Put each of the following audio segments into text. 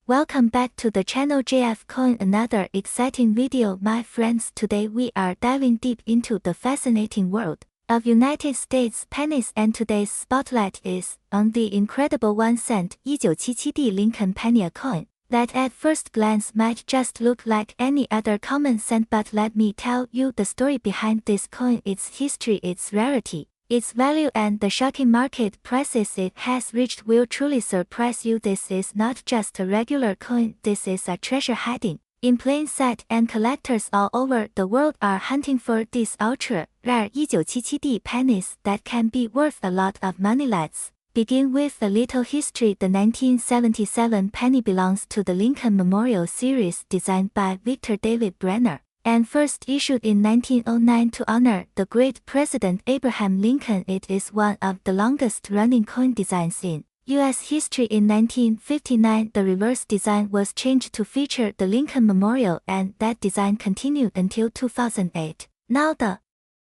Welcome back to the channel JF Coin. Another exciting video, my friends. Today we are diving deep into the fascinating world of United States pennies, and today's spotlight is on the incredible 1 cent 1977 Lincoln penny, a coin that at first glance might just look like any other common cent. But let me tell you the story behind this coin, its history, its rarity, its value, and the shocking market prices it has reached will truly surprise you. This is not just a regular coin, this is a treasure hiding in plain sight, and collectors all over the world are hunting for these ultra-rare 1977 pennies that can be worth a lot of money. Let's begin with a little history. The 1977 penny belongs to the Lincoln Memorial Series designed by Victor David Brenner, and first issued in 1909 to honor the great President Abraham Lincoln. It is one of the longest-running coin designs in U.S. history. In 1959, the reverse design was changed to feature the Lincoln Memorial, and that design continued until 2008. Now the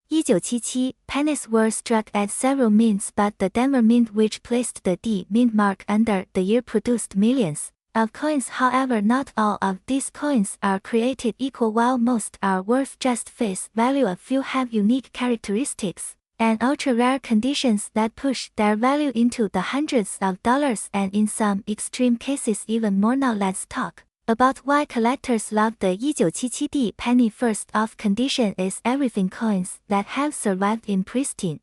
1977 pennies were struck at several mints, but the Denver Mint, which placed the D mint mark under the year, produced millions of coins. However, not all of these coins are created equal. While most are worth just face value, a few have unique characteristics and ultra-rare conditions that push their value into the hundreds of dollars, and in some extreme cases even more. Now let's talk about why collectors love the 1977 penny. First off, condition is everything. Coins that have survived in pristine,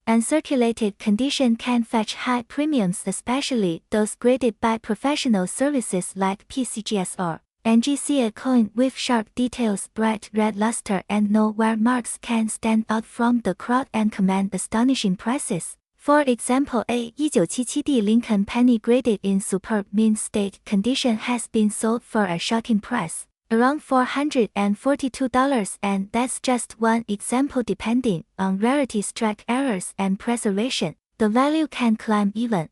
uncirculated condition can fetch high premiums, especially those graded by professional services like PCGS or NGC. A coin with sharp details, bright red luster, and no wear marks can stand out from the crowd and command astonishing prices. For example, a 1977 Lincoln penny graded in superb mint state condition has been sold for a shocking price, around $442, and that's just one example. Depending on rarity, strike errors, and preservation, the value can climb even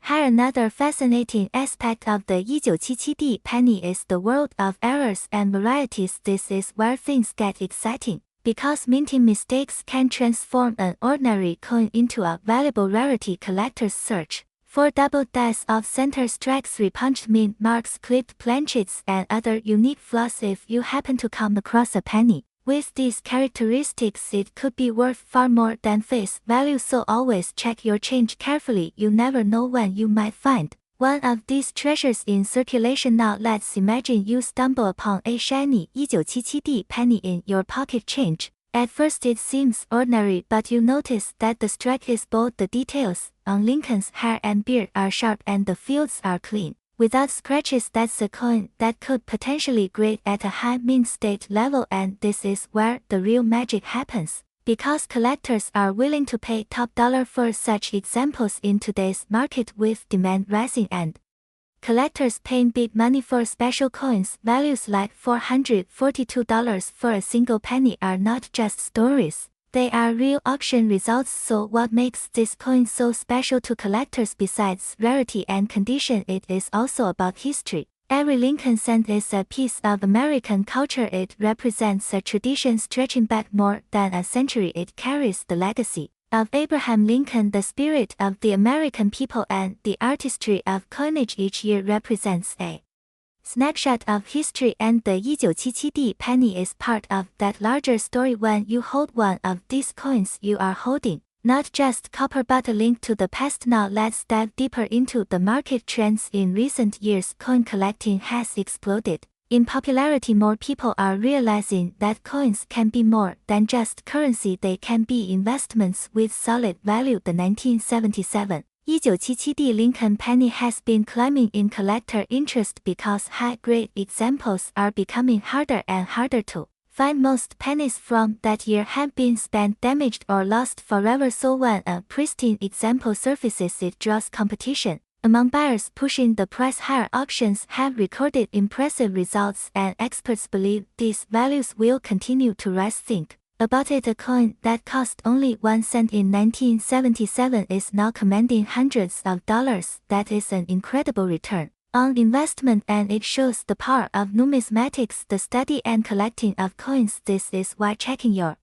higher. Another fascinating aspect of the 1977 penny is the world of errors and varieties. This is where things get exciting, because minting mistakes can transform an ordinary coin into a valuable rarity. Collectors search for double dice, off-center strikes, repunched mint marks, clipped planchets, and other unique flaws. If you happen to come across a penny with these characteristics, it could be worth far more than face value, so always check your change carefully. You never know when you might find one of these treasures in circulation. Now let's imagine you stumble upon a shiny 1977 penny in your pocket. Change at first it seems ordinary, but you notice that the strike is bold, the details on Lincoln's hair and beard are sharp, and the fields are clean, without scratches. That's a coin that could potentially grade at a high mint state level, and this is where the real magic happens, because collectors are willing to pay top dollar for such examples in today's market, with demand rising and collectors paying big money for special coins. Values like $442 for a single penny are not just stories, they are real auction results. So what makes this coin so special to collectors? Besides rarity and condition, it is also about history. Every Lincoln cent is a piece of American culture. It represents a tradition stretching back more than a century. It carries the legacy of Abraham Lincoln, the spirit of the American people, and the artistry of coinage. Each year represents a snapshot of history, and the 1977 penny is part of that larger story. When you hold one of these coins, you are holding not just copper but a link to the past. Now let's dive deeper into the market trends. In recent years, coin collecting has exploded in popularity. More people are realizing that coins can be more than just currency, they can be investments with solid value. The 1977 1977 Lincoln penny has been climbing in collector interest because high-grade examples are becoming harder and harder to find. Most pennies from that year have been spent, damaged, or lost forever, so when a pristine example surfaces, it draws competition among buyers, pushing the price higher. Auctions have recorded impressive results, and experts believe these values will continue to rise. Think about it, a coin that cost only 1 cent in 1977 is now commanding hundreds of dollars. That is an incredible return on investment, and it shows the power of numismatics, the study and collecting of coins. This is why checking your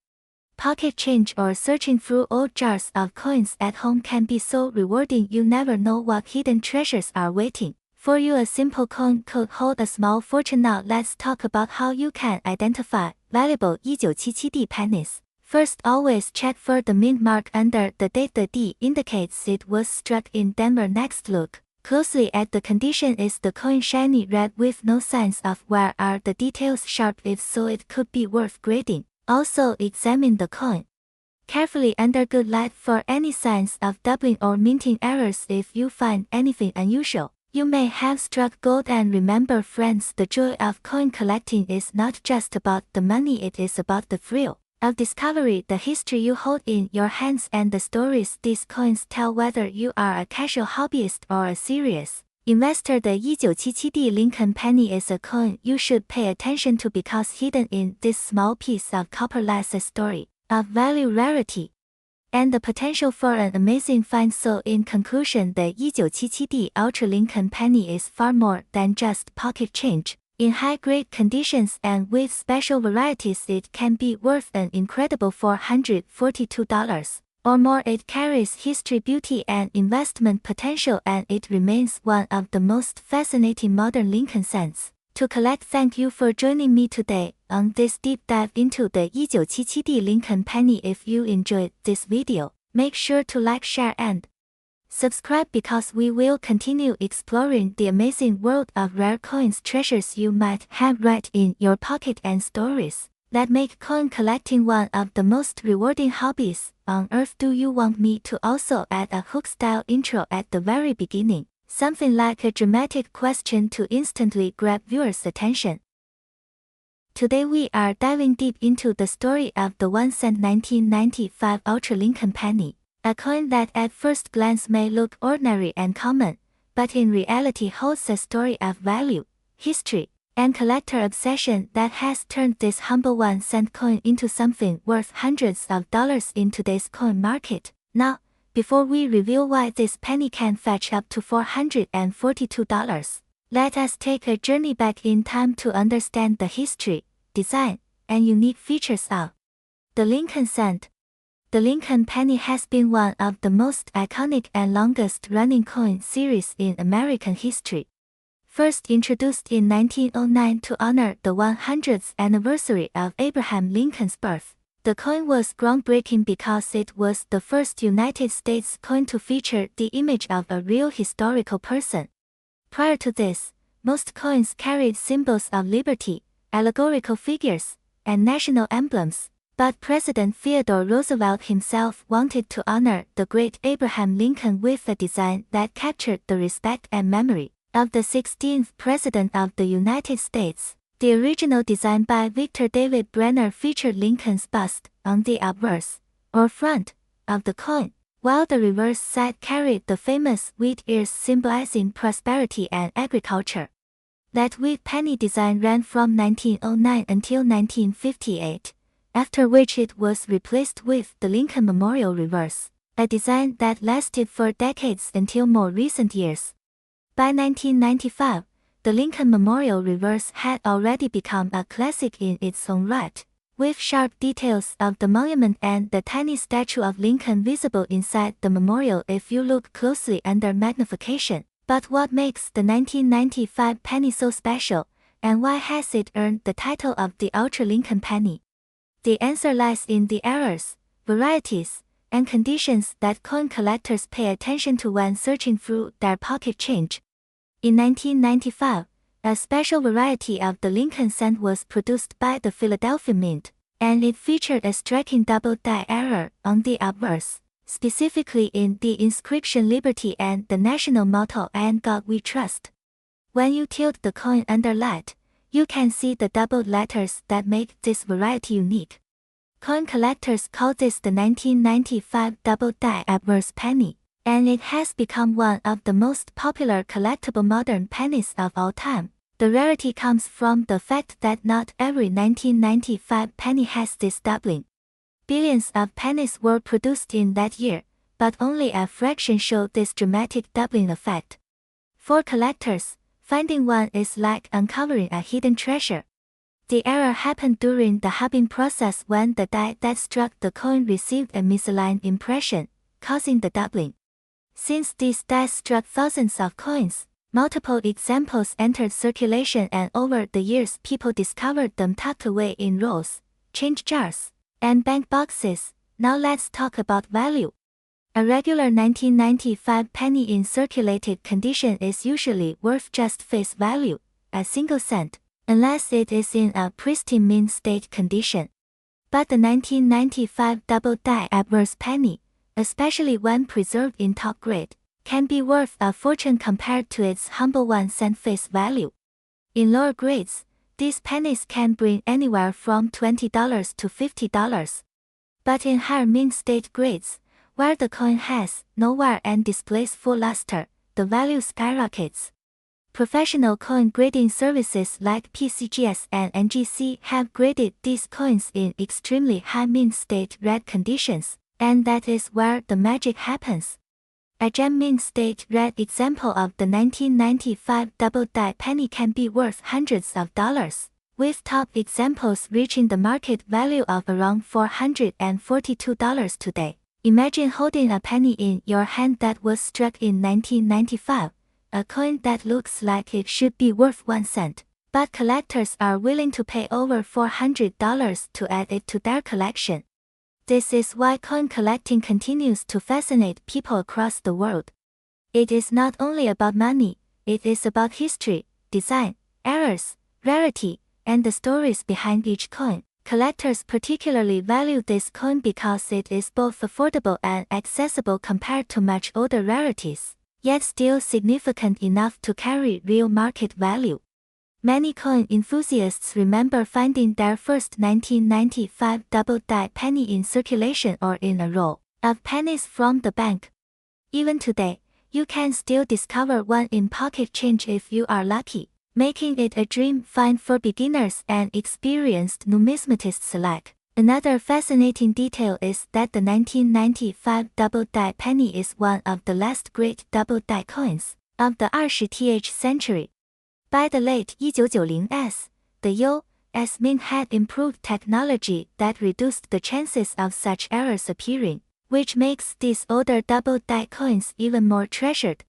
pocket change or searching through old jars of coins at home can be so rewarding. You never know what hidden treasures are waiting For you, a simple coin could hold a small fortune. Now let's talk about how you can identify valuable 1977D pennies. First, always check for the mint mark under the date. The D indicates it was struck in Denver. Next, look closely at the condition. Is the coin shiny red with no signs of wear? Are the details sharp? If so, it could be worth grading. Also, examine the coin carefully under good light for any signs of doubling or minting errors. If you find anything unusual, you may have struck gold. And remember, friends, the joy of coin collecting is not just about the money, it is about the thrill of discovery, the history you hold in your hands, and the stories these coins tell. Whether you are a casual hobbyist or a serious investor, the 1977D Lincoln penny is a coin you should pay attention to, because hidden in this small piece of copper lies a story of value, rarity, and the potential for an amazing find. So in conclusion, the 1977D Ultra Lincoln penny is far more than just pocket change. In high-grade conditions and with special varieties, it can be worth an incredible $442 or more. It carries history, beauty, and investment potential, and it remains one of the most fascinating modern Lincoln cents to collect. Thank you for joining me today on this deep dive into the 1977D Lincoln penny. If you enjoyed this video, make sure to like, share, and subscribe, because we will continue exploring the amazing world of rare coins, treasures you might have right in your pocket, and stories that make coin collecting one of the most rewarding hobbies on earth. Do you want me to also add a hook-style intro at the very beginning? Something like a dramatic question to instantly grab viewers' attention. Today we are diving deep into the story of the 1-cent 1995 Ultra Lincoln penny, a coin that at first glance may look ordinary and common, but in reality holds a story of value, history, and collector obsession that has turned this humble 1-cent coin into something worth hundreds of dollars in today's coin market. Now, before we reveal why this penny can fetch up to $442, let us take a journey back in time to understand the history, design, and unique features of the Lincoln cent. The Lincoln penny has been one of the most iconic and longest-running coin series in American history. First introduced in 1909 to honor the 100th anniversary of Abraham Lincoln's birth, the coin was groundbreaking because it was the first United States coin to feature the image of a real historical person. Prior to this, most coins carried symbols of liberty, allegorical figures, and national emblems, but President Theodore Roosevelt himself wanted to honor the great Abraham Lincoln with a design that captured the respect and memory of the 16th President of the United States. The original design by Victor David Brenner featured Lincoln's bust on the obverse, or front, of the coin, while the reverse side carried the famous wheat ears symbolizing prosperity and agriculture. That wheat penny design ran from 1909 until 1958, after which it was replaced with the Lincoln Memorial reverse, a design that lasted for decades until more recent years. By 1995, the Lincoln Memorial reverse had already become a classic in its own right, with sharp details of the monument and the tiny statue of Lincoln visible inside the memorial if you look closely under magnification. But what makes the 1995 penny so special, and why has it earned the title of the Ultra Lincoln penny? The answer lies in the errors, varieties, and conditions that coin collectors pay attention to when searching through their pocket change. In 1995, a special variety of the Lincoln cent was produced by the Philadelphia Mint, and it featured a striking double-die error on the obverse, specifically in the inscription Liberty and the national motto "And God We Trust." When you tilt the coin under light, you can see the doubled letters that make this variety unique. Coin collectors call this the 1995 double-die obverse penny, and it has become one of the most popular collectible modern pennies of all time. The rarity comes from the fact that not every 1995 penny has this doubling. Billions of pennies were produced in that year, but only a fraction showed this dramatic doubling effect. For collectors, finding one is like uncovering a hidden treasure. The error happened during the hubbing process when the die that struck the coin received a misaligned impression, causing the doubling. Since these dice struck thousands of coins, Multiple examples entered circulation, and over the years people discovered them tucked away in rolls, change jars, and bank boxes. Now let's talk about value. A regular 1995 penny in circulated condition is usually worth just face value, a single cent, unless it is in a pristine mint state condition. But the 1995 double-die adverse penny, especially when preserved in top grade, can be worth a fortune compared to its humble 1 cent face value. In lower grades, these pennies can bring anywhere from $20 to $50. But in higher mint state grades, where the coin has no wear and displays full luster, the value skyrockets. Professional coin grading services like PCGS and NGC have graded these coins in extremely high mint state red conditions, and that is where the magic happens. A gem mint state red example of the 1995 double-die penny can be worth hundreds of dollars, with top examples reaching the market value of around $442 today. Imagine holding a penny in your hand that was struck in 1995, a coin that looks like it should be worth 1 cent, but collectors are willing to pay over $400 to add it to their collection. This is why coin collecting continues to fascinate people across the world. It is not only about money, it is about history, design, errors, rarity, and the stories behind each coin. Collectors particularly value this coin because it is both affordable and accessible compared to much older rarities, yet still significant enough to carry real market value. Many coin enthusiasts remember finding their first 1995 double-die penny in circulation or in a roll of pennies from the bank. Even today, you can still discover one in pocket change if you are lucky, making it a dream find for beginners and experienced numismatists alike. Another fascinating detail is that the 1995 double-die penny is one of the last great double-die coins of the 20th century. By the late 1990s, the U.S. Mint had improved technology that reduced the chances of such errors appearing, which makes these older double-die coins even more treasured.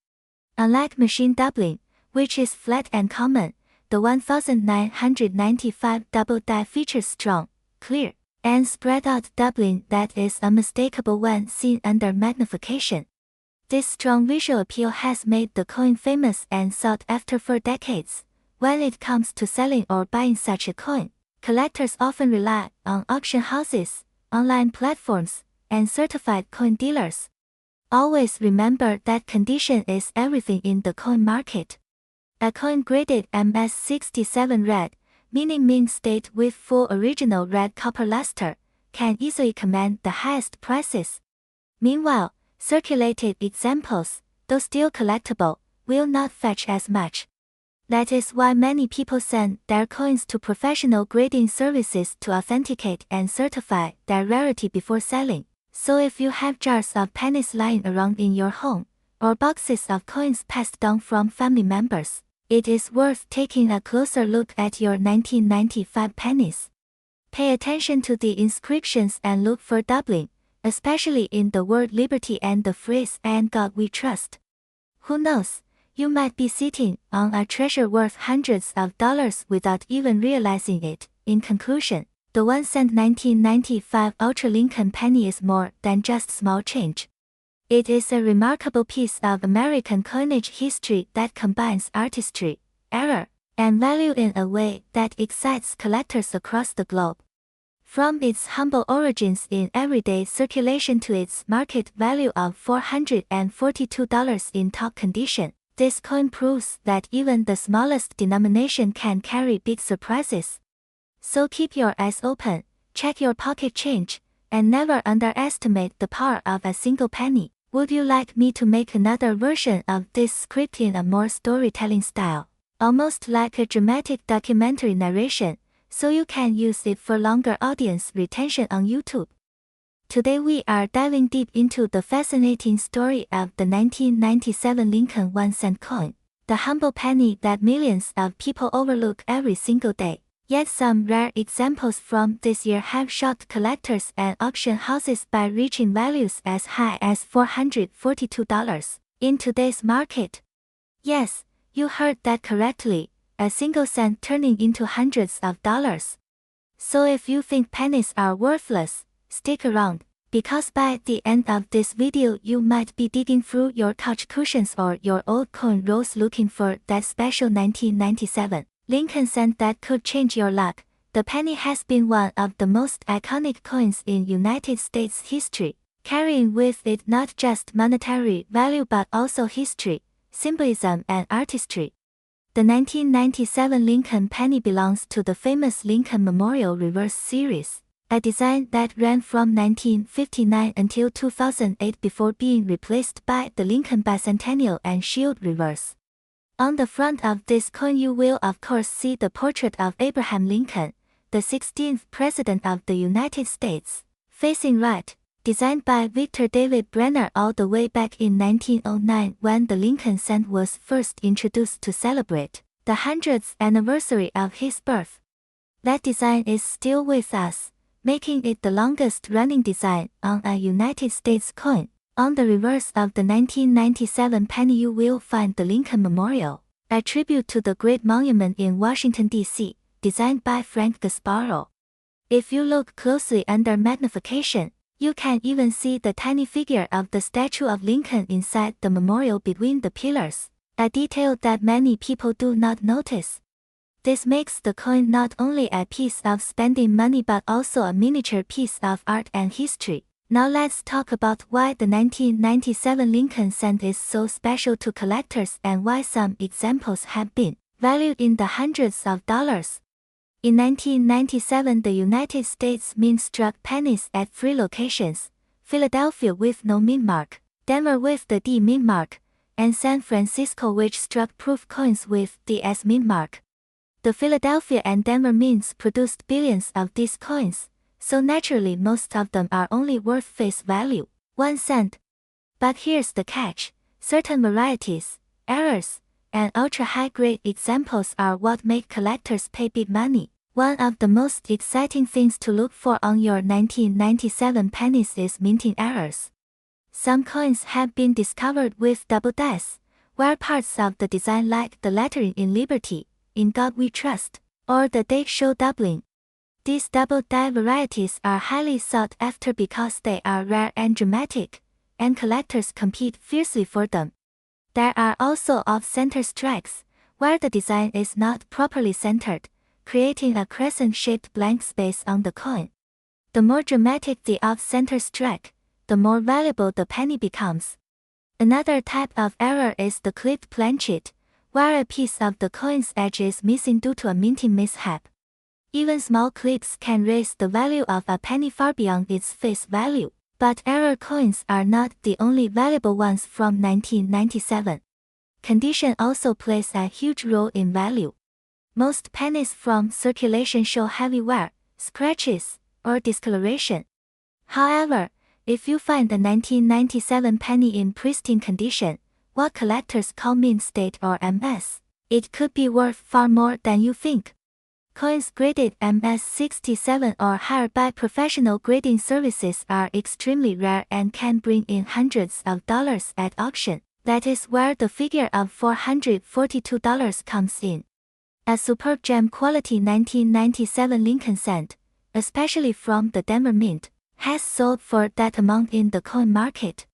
Unlike machine doubling, which is flat and common, the 1995 double-die features strong, clear, and spread-out doubling that is unmistakable when seen under magnification. This strong visual appeal has made the coin famous and sought after for decades. When it comes to selling or buying such a coin, collectors often rely on auction houses, online platforms, and certified coin dealers. Always remember that condition is everything in the coin market. A coin graded MS67 red, meaning mint state with full original red copper luster, can easily command the highest prices. Meanwhile, circulated examples, though still collectible, will not fetch as much. That is why many people send their coins to professional grading services to authenticate and certify their rarity before selling. So if you have jars of pennies lying around in your home, or boxes of coins passed down from family members, it is worth taking a closer look at your 1995 pennies. Pay attention to the inscriptions and look for doubling, especially in the word liberty and the phrase "and God we trust." Who knows, you might be sitting on a treasure worth hundreds of dollars without even realizing it. In conclusion, the 1 cent 1995 Ultra Lincoln penny is more than just small change. It is a remarkable piece of American coinage history that combines artistry, error, and value in a way that excites collectors across the globe. From its humble origins in everyday circulation to its market value of $442 in top condition, this coin proves that even the smallest denomination can carry big surprises. So keep your eyes open, check your pocket change, and never underestimate the power of a single penny. Would you like me to make another version of this script in a more storytelling style, almost like a dramatic documentary narration, so you can use it for longer audience retention on YouTube? Today we are diving deep into the fascinating story of the 1997 Lincoln 1 cent coin, the humble penny that millions of people overlook every single day. Yet some rare examples from this year have shocked collectors and auction houses by reaching values as high as $442 in today's market. Yes, You heard that correctly, a single cent turning into hundreds of dollars. So if you think pennies are worthless, stick around, because by the end of this video you might be digging through your couch cushions or your old coin rolls looking for that special 1997 Lincoln cent that could change your luck. The penny has been one of the most iconic coins in United States history, carrying with it not just monetary value but also history, symbolism and artistry. The 1997 Lincoln penny belongs to the famous Lincoln Memorial Reverse series, a design that ran from 1959 until 2008 before being replaced by the Lincoln Bicentennial and Shield Reverse. On the front of this coin you will of course see the portrait of Abraham Lincoln, the 16th President of the United States, facing right, designed by Victor David Brenner all the way back in 1909 when the Lincoln cent was first introduced to celebrate the 100th anniversary of his birth. That design is still with us, making it the longest-running design on a United States coin. On the reverse of the 1997 penny you will find the Lincoln Memorial, a tribute to the great monument in Washington, D.C., designed by Frank Gasparro. If you look closely under magnification, you can even see the tiny figure of the statue of Lincoln inside the memorial between the pillars, a detail that many people do not notice. This makes the coin not only a piece of spending money but also a miniature piece of art and history. Now let's talk about why the 1997 Lincoln cent is so special to collectors and why some examples have been valued in the hundreds of dollars. In 1997 the United States Mint struck pennies at 3 locations, Philadelphia with no mint mark, Denver with the D mint mark, and San Francisco which struck proof coins with the S mint mark. The Philadelphia and Denver mints produced billions of these coins, so naturally most of them are only worth face value, 1 cent. But here's the catch, certain varieties, errors, and ultra-high-grade examples are what make collectors pay big money. One of the most exciting things to look for on your 1997 pennies is minting errors. Some coins have been discovered with double dice, where parts of the design like the lettering in Liberty, In God We Trust, or the date show doubling. These double die varieties are highly sought after because they are rare and dramatic, and collectors compete fiercely for them. There are also off-center strikes, where the design is not properly centered, creating a crescent-shaped blank space on the coin. The more dramatic the off-center strike, the more valuable the penny becomes. Another type of error is the clipped planchet, where a piece of the coin's edge is missing due to a minting mishap. Even small clips can raise the value of a penny far beyond its face value. But error coins are not the only valuable ones from 1997. Condition also plays a huge role in value. Most pennies from circulation show heavy wear, scratches, or discoloration. However, if you find a 1997 penny in pristine condition, what collectors call mint state or MS, it could be worth far more than you think. Coins graded MS 67 or higher by professional grading services are extremely rare and can bring in hundreds of dollars at auction. That is where the figure of $442 comes in. A superb gem quality 1997 Lincoln cent, especially from the Denver Mint, has sold for that amount in the coin market.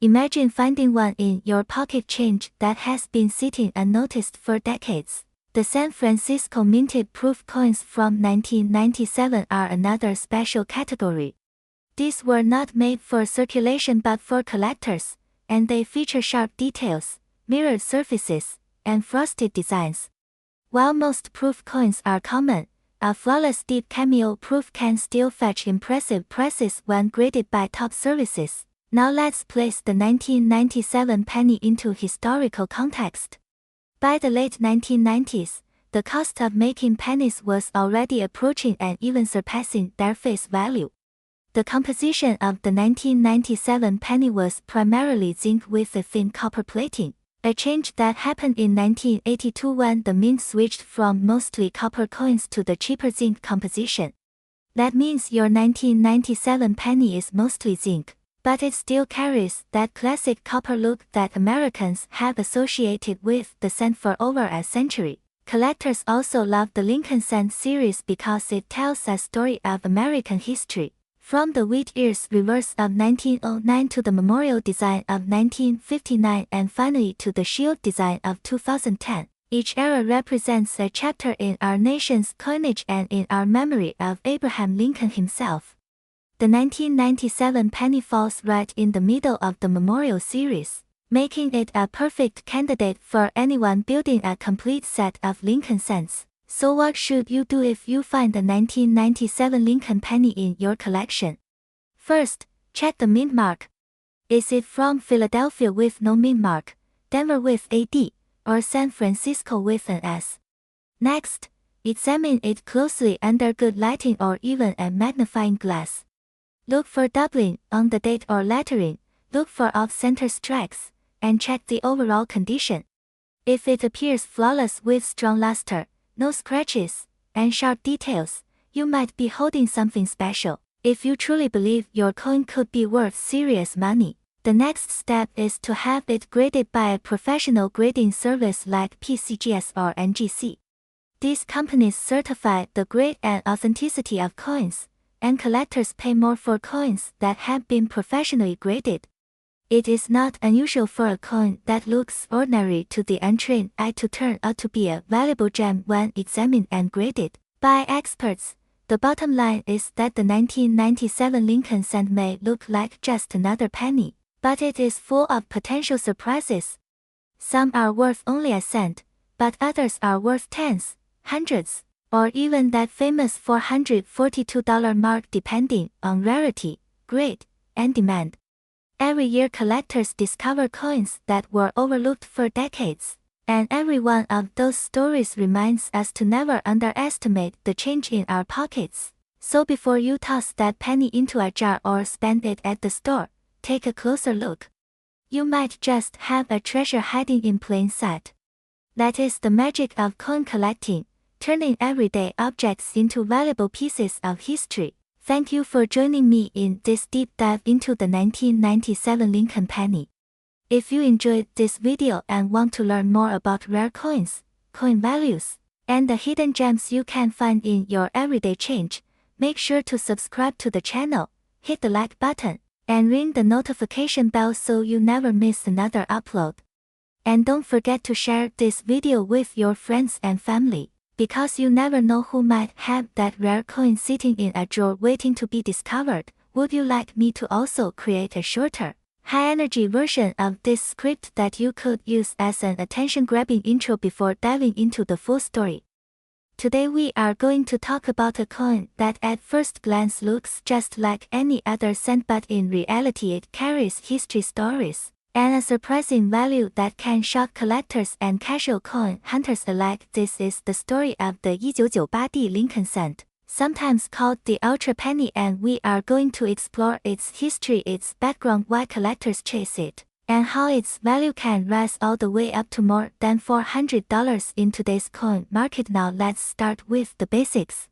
Imagine finding one in your pocket change that has been sitting unnoticed for decades. The San Francisco minted proof coins from 1997 are another special category. These were not made for circulation but for collectors, and they feature sharp details, mirrored surfaces, and frosted designs. While most proof coins are common, a flawless deep cameo proof can still fetch impressive prices when graded by top services. Now let's place the 1997 penny into historical context. By the late 1990s, the cost of making pennies was already approaching and even surpassing their face value. The composition of the 1997 penny was primarily zinc with a thin copper plating, a change that happened in 1982 when the mint switched from mostly copper coins to the cheaper zinc composition. That means your 1997 penny is mostly zinc, but it still carries that classic copper look that Americans have associated with the cent for over a century. Collectors also love the Lincoln Cent series because it tells a story of American history, from the wheat ears reverse of 1909 to the memorial design of 1959 and finally to the shield design of 2010. Each era represents a chapter in our nation's coinage and in our memory of Abraham Lincoln himself. The 1997 penny falls right in the middle of the memorial series, making it a perfect candidate for anyone building a complete set of Lincoln cents. So what should you do if you find the 1997 Lincoln penny in your collection? First, check the mint mark. Is it from Philadelphia with no mint mark, Denver with a D, or San Francisco with an S? Next, examine it closely under good lighting or even a magnifying glass. Look for doubling on the date or lettering, look for off-center strikes, and check the overall condition. If it appears flawless with strong luster, no scratches, and sharp details, you might be holding something special. If you truly believe your coin could be worth serious money, the next step is to have it graded by a professional grading service like PCGS or NGC. These companies certify the grade and authenticity of coins, and collectors pay more for coins that have been professionally graded. It is not unusual for a coin that looks ordinary to the untrained eye to turn out to be a valuable gem when examined and graded by experts. The bottom line is that the 1997 Lincoln Cent may look like just another penny, but it is full of potential surprises. Some are worth only a cent, but others are worth tens, hundreds, or even that famous $442 mark depending on rarity, grade, and demand. Every year collectors discover coins that were overlooked for decades, and every one of those stories reminds us to never underestimate the change in our pockets. So before you toss that penny into a jar or spend it at the store, take a closer look. You might just have a treasure hiding in plain sight. That is the magic of coin collecting, turning everyday objects into valuable pieces of history. Thank you for joining me in this deep dive into the 1997 Lincoln penny. If you enjoyed this video and want to learn more about rare coins, coin values, and the hidden gems you can find in your everyday change, make sure to subscribe to the channel, hit the like button, and ring the notification bell so you never miss another upload. And don't forget to share this video with your friends and family, because you never know who might have that rare coin sitting in a drawer waiting to be discovered. Would you like me to also create a shorter, high-energy version of this script that you could use as an attention-grabbing intro before diving into the full story? Today we are going to talk about a coin that at first glance looks just like any other cent, but in reality it carries history stories and a surprising value that can shock collectors and casual coin hunters alike. This is the story of the 1998 Lincoln Cent, sometimes called the Ultra Penny, and we are going to explore its history, its background, why collectors chase it, and how its value can rise all the way up to more than $400 in today's coin market. Now let's start with the basics.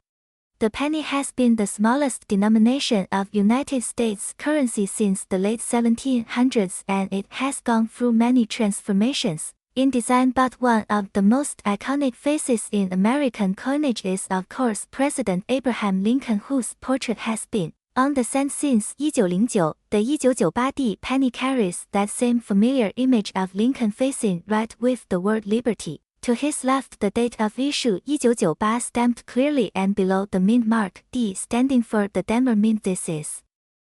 The penny has been the smallest denomination of United States currency since the late 1700s, and it has gone through many transformations in design, but one of the most iconic faces in American coinage is of course President Abraham Lincoln, whose portrait has been on the cent since 1909. The 1998 penny carries that same familiar image of Lincoln facing right with the word liberty. To his left, the date of issue 1998 stamped clearly, and below the mint mark D standing for the Denver Mint. This is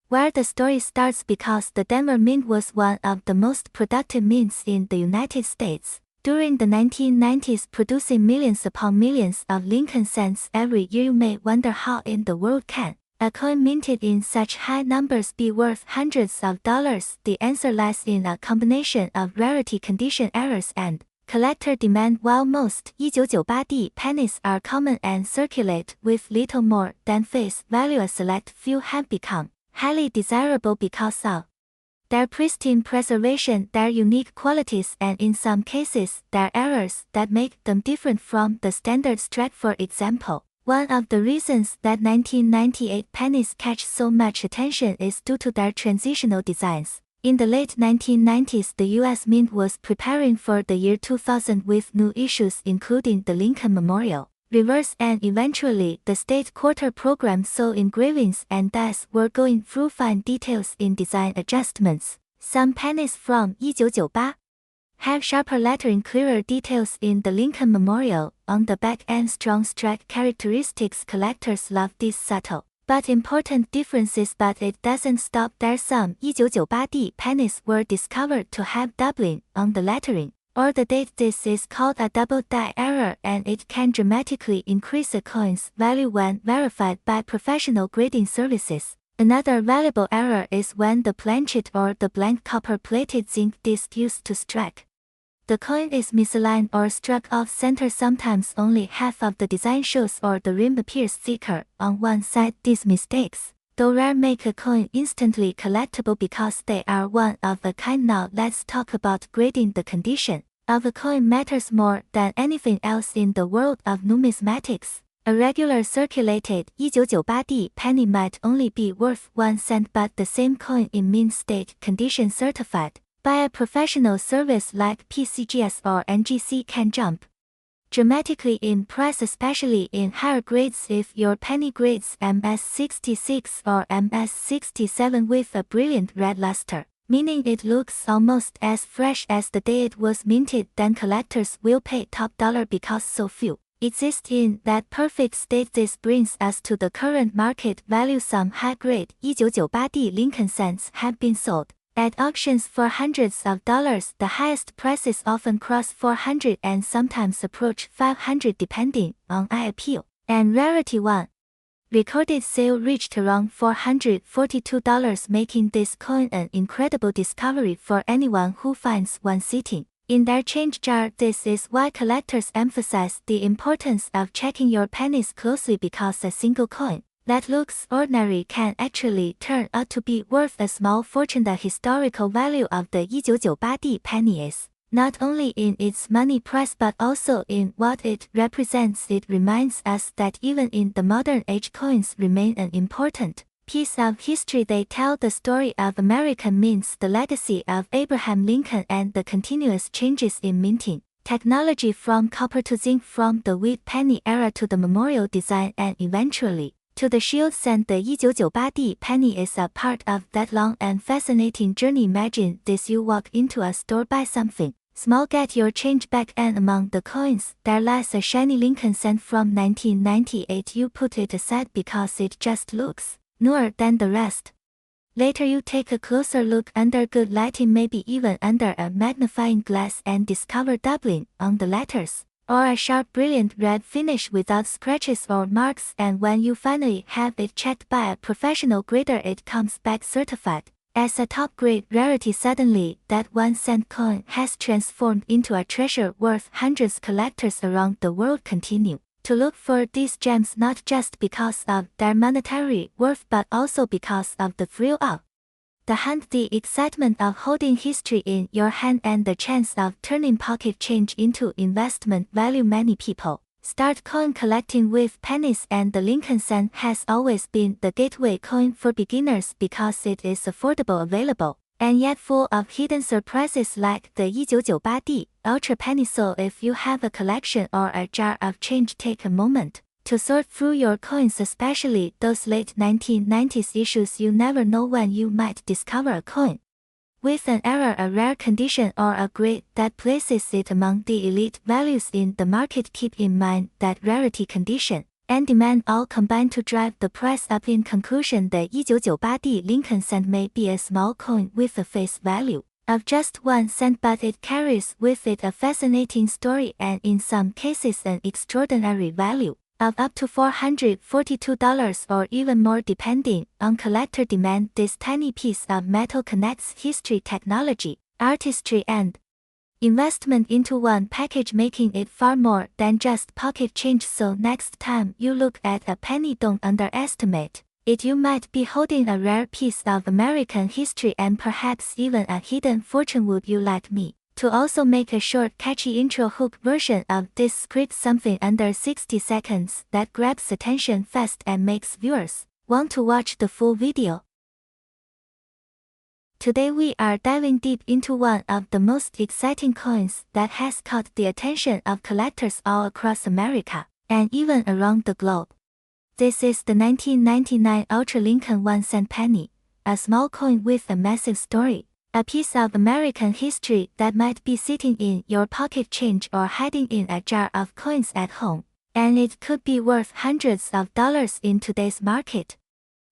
where the story starts, because the Denver Mint was one of the most productive mints in the United States during the 1990s, producing millions upon millions of Lincoln cents every year. You may wonder how in the world can a coin minted in such high numbers be worth hundreds of dollars. The answer lies in a combination of rarity, condition errors, and collector demand. While most 1998 pennies are common and circulate with little more than face value, a select few have become highly desirable because of their pristine preservation, their unique qualities, and in some cases, their errors that make them different from the standard strike. For example, One of the reasons that 1998 pennies catch so much attention is due to their transitional designs. In the late 1990s, the U.S. Mint was preparing for the year 2000 with new issues including the Lincoln Memorial, reverse, and eventually the state quarter program, so engravings and dies were going through fine details in design adjustments. Some pennies from 1998 have sharper lettering, clearer details in the Lincoln Memorial on the back, and strong strike characteristics. Collectors love these subtle but important differences, but it doesn't stop there. Some 1998 pennies were discovered to have doubling on the lettering or the date. This is called a double die error, and it can dramatically increase a coin's value when verified by professional grading services. Another valuable error is when the planchet or the blank copper-plated zinc disc used to strike the coin is misaligned or struck off center. Sometimes only half of the design shows or the rim appears thicker on one side. These mistakes, though rare, make a coin instantly collectible because they are one of a kind. Now let's talk about grading. The condition of a coin matters more than anything else in the world of numismatics. A regular circulated 1998 penny might only be worth 1 cent, but the same coin in mint state condition certified by a professional service like PCGS or NGC can jump dramatically in price, especially in higher grades. If your penny grades MS66 or MS67 with a brilliant red luster, meaning it looks almost as fresh as the day it was minted, then collectors will pay top dollar because so few exist in that perfect state. This brings us to the current market value. Some high-grade 1998 Lincoln cents have been sold at auctions for hundreds of dollars. The highest prices often cross 400 and sometimes approach 500 depending on eye appeal and rarity. One recorded sale reached around $442, making this coin an incredible discovery for anyone who finds one sitting in their change jar. This is why collectors emphasize the importance of checking your pennies closely, because a single coin that looks ordinary can actually turn out to be worth a small fortune. The historical value of the 1998 penny is not only in its money price but also in what it represents. It reminds us that even in the modern age, coins remain an important piece of history. They tell the story of American mints, the legacy of Abraham Lincoln, and the continuous changes in minting technology from copper to zinc, from the wheat penny era to the memorial design, and eventually to the shield cent. The 1998 penny is a part of that long and fascinating journey. Imagine this: you walk into a store, buy something small, get your change back, and among the coins there lies a shiny Lincoln cent from 1998. You put it aside because it just looks newer than the rest. Later you take a closer look under good lighting, maybe even under a magnifying glass, and discover doubling on the letters, or a sharp brilliant red finish without scratches or marks. And when you finally have it checked by a professional grader, it comes back certified as a top-grade rarity. Suddenly, that 1 cent coin has transformed into a treasure worth hundreds. Collectors around the world continue to look for these gems, not just because of their monetary worth but also because of the thrill of the hunt, the excitement of holding history in your hand, and the chance of turning pocket change into investment value. Many people start coin collecting with pennies, and the Lincoln cent has always been the gateway coin for beginners because it is affordable, available, and yet full of hidden surprises like the 1998 Ultra Penny. So if you have a collection or a jar of change, take a moment to sort through your coins, especially those late 1990s issues. You never know when you might discover a coin with an error, a rare condition, or a grade that places it among the elite values in the market. Keep in mind that rarity, condition, and demand all combine to drive the price up. In conclusion, the 1998 Lincoln cent may be a small coin with a face value of just 1 cent, but it carries with it a fascinating story and in some cases an extraordinary value of up to $442 or even more depending on collector demand. This tiny piece of metal connects history, technology, artistry, and investment into one package, making it far more than just pocket change. So next time you look at a penny, don't underestimate it. You might be holding a rare piece of American history and perhaps even a hidden fortune. Would you like me To also make a short, catchy intro hook version of this script, something under 60 seconds that grabs attention fast and makes viewers want to watch the full video. Today we are diving deep into one of the most exciting coins that has caught the attention of collectors all across America, and even around the globe. This is the 1999 Ultra Lincoln 1-cent penny, a small coin with a massive story. A piece of American history that might be sitting in your pocket change or hiding in a jar of coins at home, and it could be worth hundreds of dollars in today's market.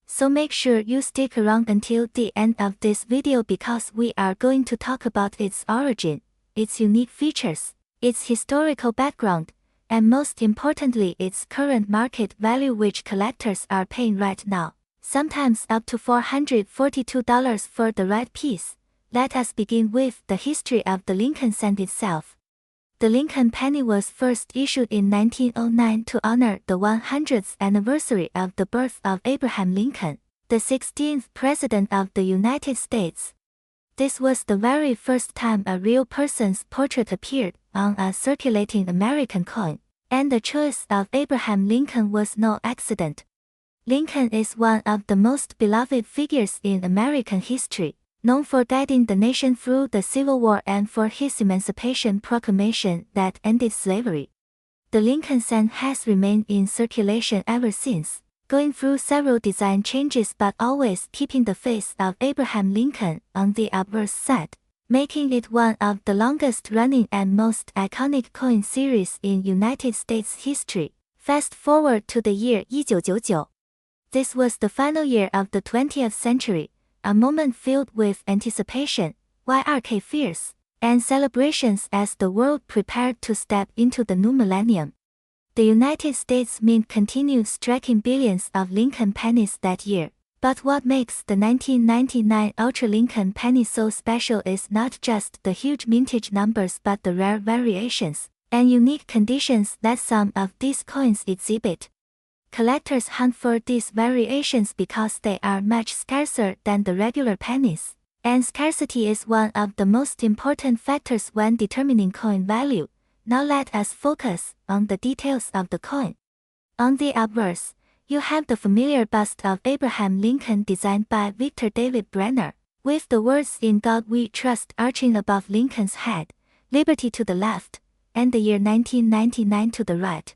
So make sure you stick around until the end of this video because we are going to talk about its origin, its unique features, its historical background, and most importantly its current market value, which collectors are paying right now, sometimes up to $442 for the right piece. Let us begin with the history of the Lincoln cent itself. The Lincoln penny was first issued in 1909 to honor the 100th anniversary of the birth of Abraham Lincoln, the 16th President of the United States. This was the very first time a real person's portrait appeared on a circulating American coin, and the choice of Abraham Lincoln was no accident. Lincoln is one of the most beloved figures in American history, known for guiding the nation through the Civil War and for his Emancipation Proclamation that ended slavery. The Lincoln cent has remained in circulation ever since, going through several design changes but always keeping the face of Abraham Lincoln on the obverse side, making it one of the longest-running and most iconic coin series in United States history. Fast forward to the year 1999. This was the final year of the 20th century, a moment filled with anticipation, YRK fears, and celebrations as the world prepared to step into the new millennium. The United States Mint continued striking billions of Lincoln pennies that year, but what makes the 1999 Ultra Lincoln penny so special is not just the huge mintage numbers but the rare variations and unique conditions that some of these coins exhibit. Collectors hunt for these variations because they are much scarcer than the regular pennies, and scarcity is one of the most important factors when determining coin value. Now let us focus on the details of the coin. On the obverse, you have the familiar bust of Abraham Lincoln designed by Victor David Brenner, with the words "In God We Trust" arching above Lincoln's head, liberty to the left, and the year 1999 to the right.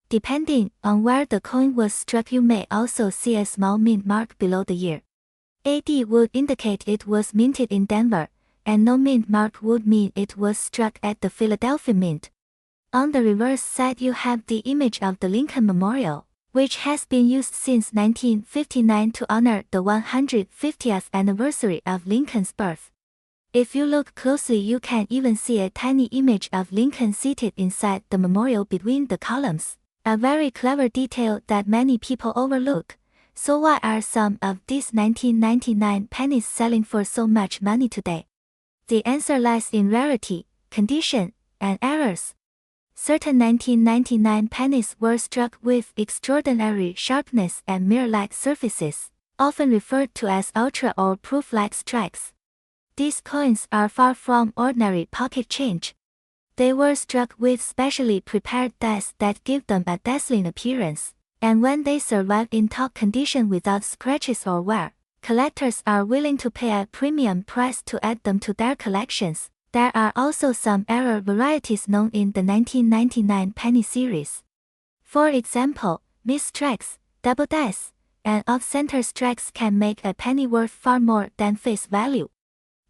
Depending on where the coin was struck, you may also see a small mint mark below the year. AD would indicate it was minted in Denver, and no mint mark would mean it was struck at the Philadelphia Mint. On the reverse side you have the image of the Lincoln Memorial, which has been used since 1959 to honor the 150th anniversary of Lincoln's birth. If you look closely you can even see a tiny image of Lincoln seated inside the memorial between the columns. A very clever detail that many people overlook. So why are some of these 1999 pennies selling for so much money today? The answer lies in rarity, condition, and errors. Certain 1999 pennies were struck with extraordinary sharpness and mirror-like surfaces, often referred to as ultra or proof-like strikes. These coins are far from ordinary pocket change. They were struck with specially prepared dies that give them a dazzling appearance, and when they survive in top condition without scratches or wear, collectors are willing to pay a premium price to add them to their collections. There are also some error varieties known in the 1999 penny series. For example, missed strikes, double dice, and off-center strikes can make a penny worth far more than face value.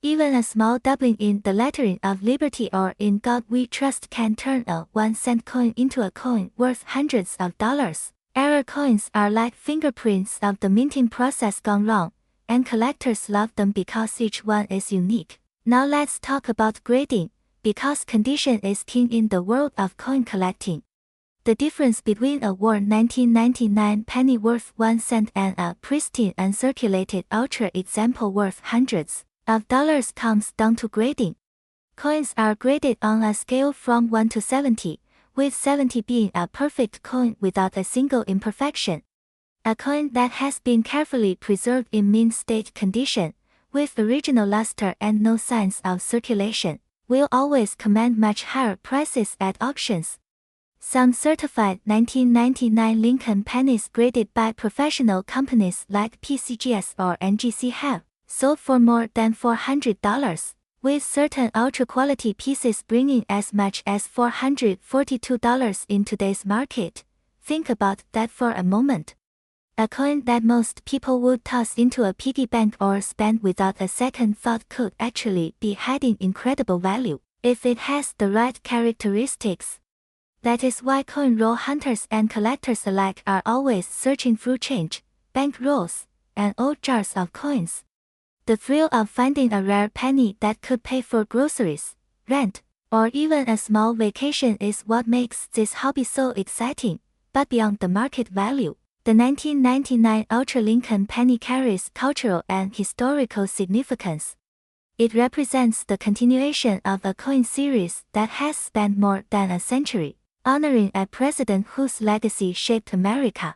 Even a small doubling in the lettering of Liberty or In God We Trust can turn a 1-cent coin into a coin worth hundreds of dollars. Error coins are like fingerprints of the minting process gone wrong, and collectors love them because each one is unique. Now let's talk about grading, because condition is king in the world of coin collecting. The difference between a worn 1999 penny worth 1 cent and a pristine uncirculated ultra example worth hundreds of dollars comes down to grading. Coins are graded on a scale from 1 to 70, with 70 being a perfect coin without a single imperfection. A coin that has been carefully preserved in mint state condition, with original luster and no signs of circulation, will always command much higher prices at auctions. Some certified 1999 Lincoln pennies graded by professional companies like PCGS or NGC have sold for more than $400, with certain ultra-quality pieces bringing as much as $442 in today's market. Think about that for a moment. A coin that most people would toss into a piggy bank or spend without a second thought could actually be hiding incredible value if it has the right characteristics. That is why coin roll hunters and collectors alike are always searching through change, bank rolls, and old jars of coins. The thrill of finding a rare penny that could pay for groceries, rent, or even a small vacation is what makes this hobby so exciting. But beyond the market value, the 1999 Ultra Lincoln penny carries cultural and historical significance. It represents the continuation of a coin series that has spanned more than a century, honoring a president whose legacy shaped America.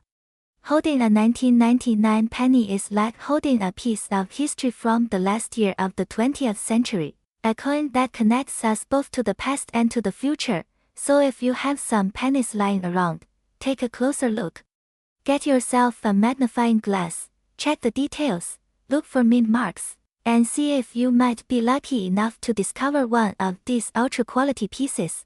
Holding a 1999 penny is like holding a piece of history from the last year of the 20th century, a coin that connects us both to the past and to the future. So if you have some pennies lying around, take a closer look. Get yourself a magnifying glass, check the details, look for mint marks, and see if you might be lucky enough to discover one of these ultra-quality pieces.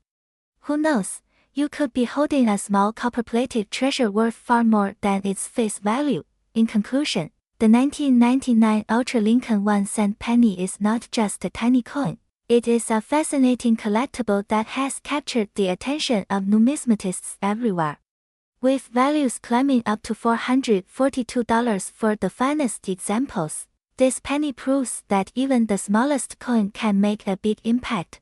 Who knows? You could be holding a small copper-plated treasure worth far more than its face value. In conclusion, the 1999 Ultra Lincoln 1-cent penny is not just a tiny coin. It is a fascinating collectible that has captured the attention of numismatists everywhere. With values climbing up to $442 for the finest examples, this penny proves that even the smallest coin can make a big impact.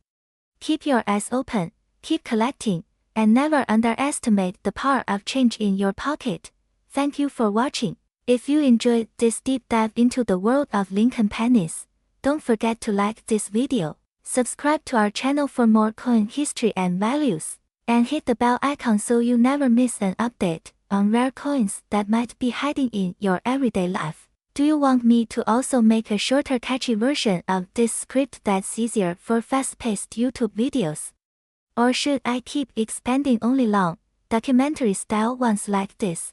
Keep your eyes open, keep collecting, and never underestimate the power of change in your pocket. Thank you for watching. If you enjoyed this deep dive into the world of Lincoln pennies, don't forget to like this video, subscribe to our channel for more coin history and values, and hit the bell icon so you never miss an update on rare coins that might be hiding in your everyday life. Do you want me to also make a shorter catchy version of this script that's easier for fast-paced YouTube videos? Or should I keep expanding only long, documentary-style ones like this?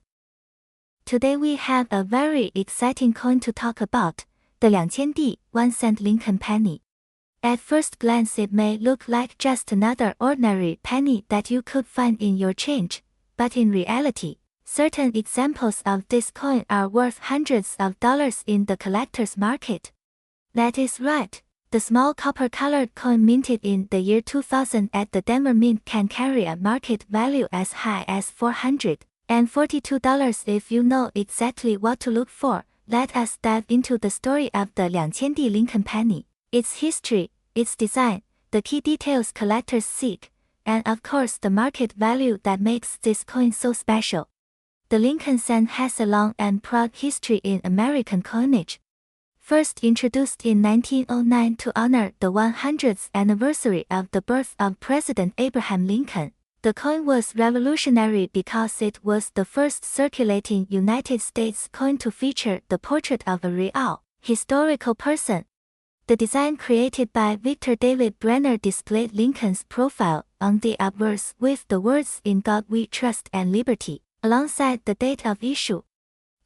Today we have a very exciting coin to talk about, the 200D 1-cent Lincoln penny. At first glance it may look like just another ordinary penny that you could find in your change, but in reality, certain examples of this coin are worth hundreds of dollars in the collector's market. That is right. The small copper-colored coin minted in the year 2000 at the Denver Mint can carry a market value as high as $442 if you know exactly what to look for. Let us dive into the story of the 200D Lincoln penny, its history, its design, the key details collectors seek, and of course the market value that makes this coin so special. The Lincoln cent has a long and proud history in American coinage. First introduced in 1909 to honor the 100th anniversary of the birth of President Abraham Lincoln, the coin was revolutionary because it was the first circulating United States coin to feature the portrait of a real, historical person. The design created by Victor David Brenner displayed Lincoln's profile on the obverse with the words "In God We Trust" and "Liberty," alongside the date of issue.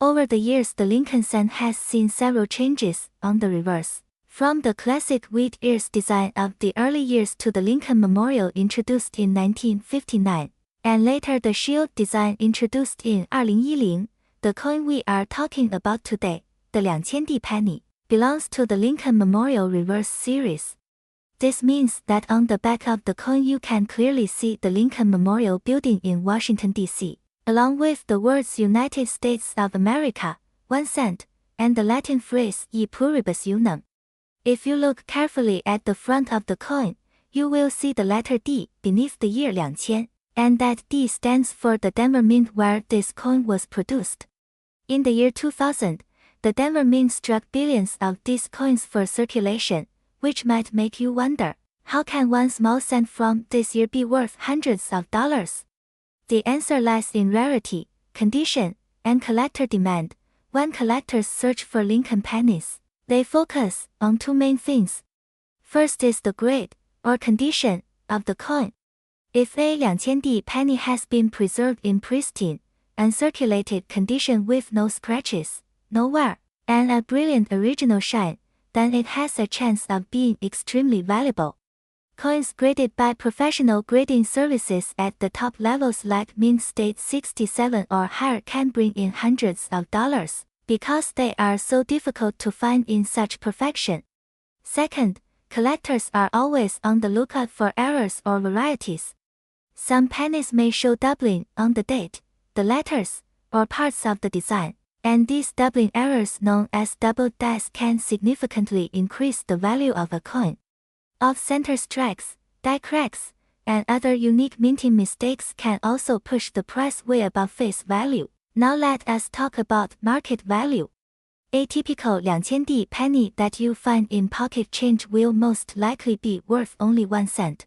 Over the years the Lincoln cent has seen several changes on the reverse, from the classic wheat ears design of the early years to the Lincoln Memorial introduced in 1959, and later the shield design introduced in 2010. The coin we are talking about today, the 200D penny, belongs to the Lincoln Memorial Reverse series. This means that on the back of the coin you can clearly see the Lincoln Memorial building in Washington, D.C., along with the words United States of America, 1 cent, and the Latin phrase E pluribus unum. If you look carefully at the front of the coin, you will see the letter D beneath the year 2000, and that D stands for the Denver Mint where this coin was produced. In the year 2000, the Denver Mint struck billions of these coins for circulation, which might make you wonder, how can one small cent from this year be worth hundreds of dollars? The answer lies in rarity, condition, and collector demand. When collectors search for Lincoln pennies, they focus on two main things. First is the grade, or condition, of the coin. If a 2000D penny has been preserved in pristine, uncirculated condition with no scratches, no wear, and a brilliant original shine, then it has a chance of being extremely valuable. Coins graded by professional grading services at the top levels like Mint State 67 or higher can bring in hundreds of dollars, because they are so difficult to find in such perfection. Second, collectors are always on the lookout for errors or rarities. Some pennies may show doubling on the date, the letters, or parts of the design, and these doubling errors known as double dice can significantly increase the value of a coin. Off-center strikes, die cracks, and other unique minting mistakes can also push the price way above face value. Now let us talk about market value. A typical 2000D penny that you find in pocket change will most likely be worth only 1 cent.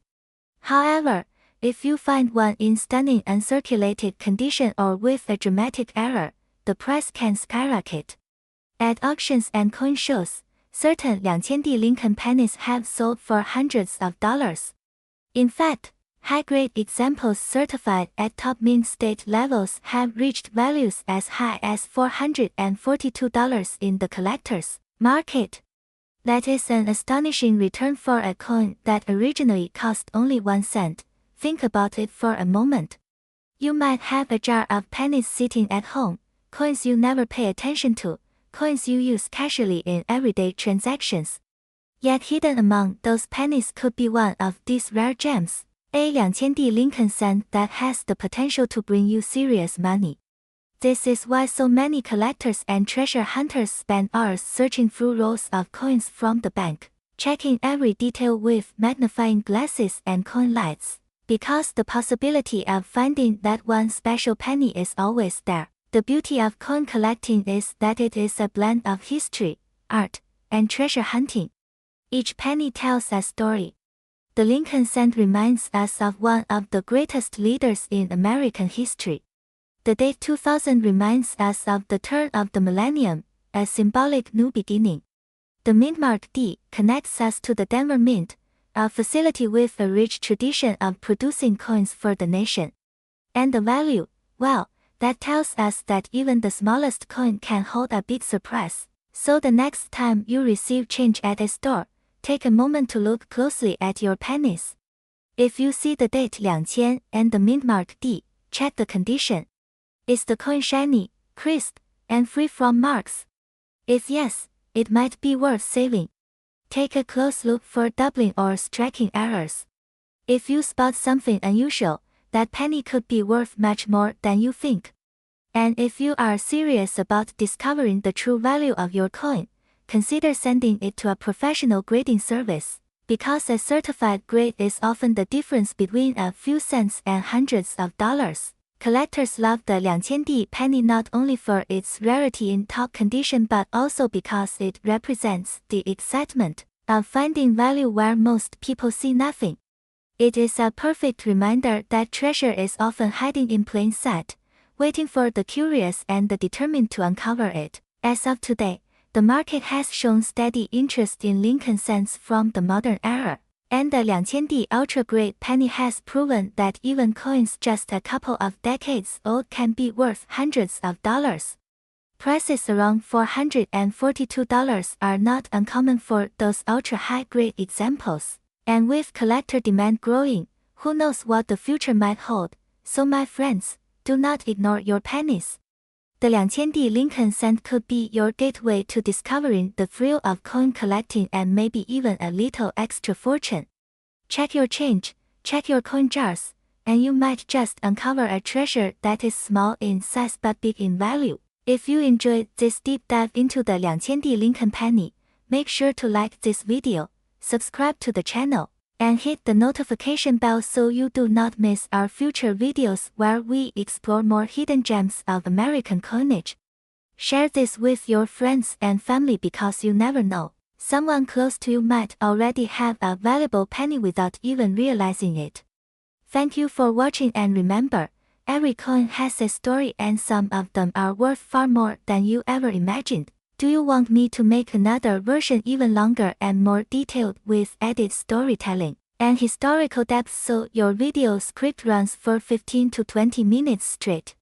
However, if you find one in stunning uncirculated condition or with a dramatic error, the price can skyrocket. At auctions and coin shows, certain 2000D Lincoln pennies have sold for hundreds of dollars. In fact, high-grade examples certified at top mint state levels have reached values as high as $442 in the collector's market. That is an astonishing return for a coin that originally cost only 1 cent. Think about it for a moment. You might have a jar of pennies sitting at home, coins you never pay attention to, coins you use casually in everyday transactions. Yet hidden among those pennies could be one of these rare gems, a 2000D Lincoln cent that has the potential to bring you serious money. This is why so many collectors and treasure hunters spend hours searching through rolls of coins from the bank, checking every detail with magnifying glasses and coin lights, because the possibility of finding that one special penny is always there. The beauty of coin collecting is that it is a blend of history, art, and treasure hunting. Each penny tells a story. The Lincoln cent reminds us of one of the greatest leaders in American history. The date 2000 reminds us of the turn of the millennium, a symbolic new beginning. The mint mark D connects us to the Denver Mint, a facility with a rich tradition of producing coins for the nation. And the value, well, that tells us that even the smallest coin can hold a big surprise. So the next time you receive change at a store, take a moment to look closely at your pennies. If you see the date 2000 and the mint mark D, check the condition. Is the coin shiny, crisp, and free from marks? If yes, it might be worth saving. Take a close look for doubling or striking errors. If you spot something unusual, that penny could be worth much more than you think. And if you are serious about discovering the true value of your coin, consider sending it to a professional grading service, because a certified grade is often the difference between a few cents and hundreds of dollars. Collectors love the 2000D penny not only for its rarity in top condition but also because it represents the excitement of finding value where most people see nothing. It is a perfect reminder that treasure is often hiding in plain sight, waiting for the curious and the determined to uncover it. As of today, the market has shown steady interest in Lincoln cents from the modern era, and the 2000D ultra-grade penny has proven that even coins just a couple of decades old can be worth hundreds of dollars. Prices around $442 are not uncommon for those ultra-high-grade examples, and with collector demand growing, who knows what the future might hold. So my friends, do not ignore your pennies. The 2000D Lincoln cent could be your gateway to discovering the thrill of coin collecting and maybe even a little extra fortune. Check your change, check your coin jars, and you might just uncover a treasure that is small in size but big in value. If you enjoyed this deep dive into the 2000D Lincoln penny, make sure to like this video, subscribe to the channel, and hit the notification bell so you do not miss our future videos where we explore more hidden gems of American coinage. Share this with your friends and family because you never know, someone close to you might already have a valuable penny without even realizing it. Thank you for watching, and remember, every coin has a story and some of them are worth far more than you ever imagined. Do you want me to make another version even longer and more detailed with added storytelling? and historical depth so your video script runs for 15 to 20 minutes straight.